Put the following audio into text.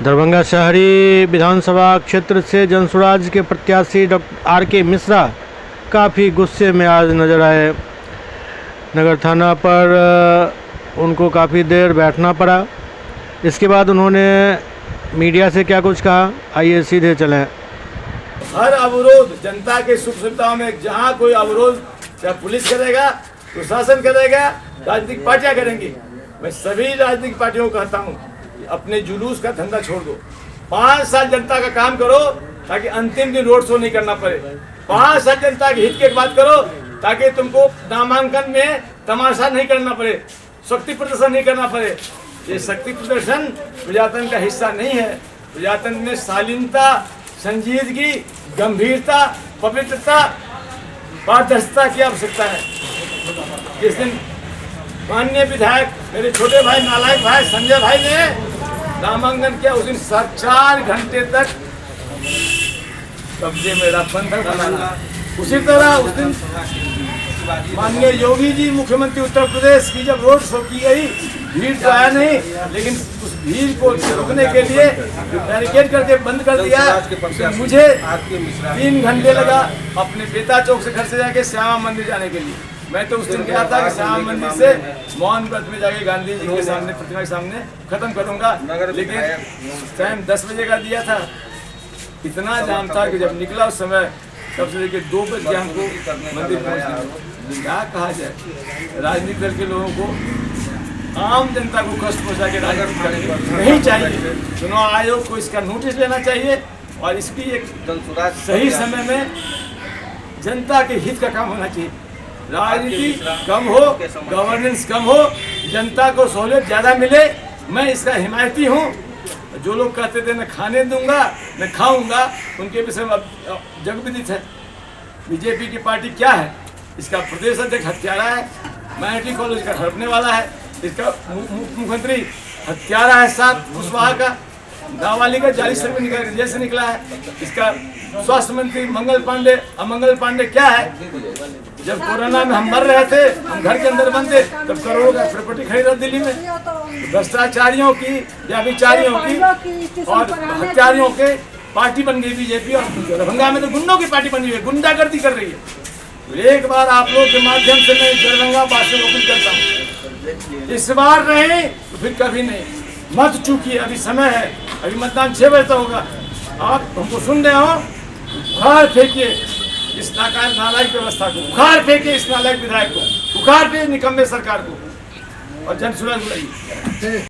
दरभंगा शहरी विधानसभा क्षेत्र से जनसुराज के प्रत्याशी डॉक्टर आर.के. मिश्रा काफ़ी गुस्से में आज नज़र आए। नगर थाना पर उनको काफ़ी देर बैठना पड़ा। इसके बाद उन्होंने मीडिया से क्या कुछ कहा, आइए सीधे चलें। हर अवरोध जनता के सुख सुविधाओं में जहाँ कोई अवरोध चाहे पुलिस करेगा, प्रशासन करेगा, राजनीतिक पार्टियां करेंगी। मैं सभी राजनीतिक पार्टियों को कहता हूँ कि अपने जुलूस का धंधा छोड़ दो। 5 साल जनता का काम करो ताकि अंतिम दिन रोड शो नहीं करना पड़े। 5 साल जनता के हित की बात करो ताकि तुमको नामांकन में तमाशा नहीं करना पड़े, शक्ति प्रदर्शन नहीं करना पड़े। ये शक्ति प्रदर्शन प्रजातंत्र का हिस्सा नहीं है। प्रजातंत्र में शालीनता, संजीदगी, गंभीरता, पवित्रता, पारदर्शिता की आवश्यकता है। जिस दिन माननीय विधायक मेरे छोटे भाई नालायक भाई संजय भाई ने नामांकन किया, उस दिन 4 घंटे तक कब्जे में बंधक बनाना। उसी तरह उस दिन माननीय योगी जी मुख्यमंत्री उत्तर प्रदेश की जब रोड शो की गई, भीड़ तो आया नहीं, लेकिन उस भीड़ को रोकने के लिए बैरिकेड करके बंद कर दिया। मुझे 3 घंटे लगा अपने बेता चौक से घर से जाके श्यामा मंदिर जाने के लिए। मैं तो उस दिन गया था कि श्यामा मंदिर से मौन व्रत में जाके गांधी जी के सामने, प्रतिमा के सामने खत्म करूंगा, लेकिन टाइम 10 बजे का दिया था। इतना जाम था कि जब निकला उस समय तब से लेकर 2 बजे हमको मंदिर पहुंचना। क्या कहा जाए, राजनीतिक दल के लोगों को आम जनता को कष्ट पहुंचा के राजनीति करनी नहीं चाहिए। चुनाव आयोग को इसका नोटिस लेना चाहिए और इसकी एक सही समय में जनता के हित का काम होना चाहिए। राजनीति कम हो, गवर्नेंस कम हो, जनता को सहूलियत ज़्यादा मिले, मैं इसका हिमायती हूँ। जो लोग कहते थे न खाने दूंगा न खाऊंगा, उनके विषय में जग विदित है। बीजेपी की पार्टी क्या है? इसका प्रदेश अध्यक्ष हत्यारा है, माइनॉरिटी कॉलेज का हड़पने वाला है, इसका मुख्यमंत्री हत्यारा है, 7 कुशवाहा का नाबालिग का जाली से जैसे निकला है। इसका स्वास्थ्य मंत्री अमंगल पांडे क्या है? जब कोरोना में हम मर रहे थे, हम घर के अंदर बंद थे, तब करोड़ों का प्रॉपर्टी खरीदा दिल्ली में। भ्रष्टाचारियों की, व्याभिचारियों की और हत्यारियों के पार्टी बन गई बीजेपी। और दरभंगा में तो गुंडों की पार्टी बनी हुई है, गुंडागर्दी कर रही है। तो एक बार आप लोग के माध्यम से मैं दरभंगा वासियों को अपील करता हूँ, इस बार नहीं तो फिर कभी नहीं, मत चूकिए। अभी समय है, अभी मतदान 6 बजे तक होगा। आप हमको सुन रहे हो, उखाड़ फेंकिए इस नालायक व्यवस्था को, उखाड़ फेंकिए इस नालायक विधायक को, उखाड़ फेंकिए निकम्मे सरकार को और जनसुराज बुलाइए।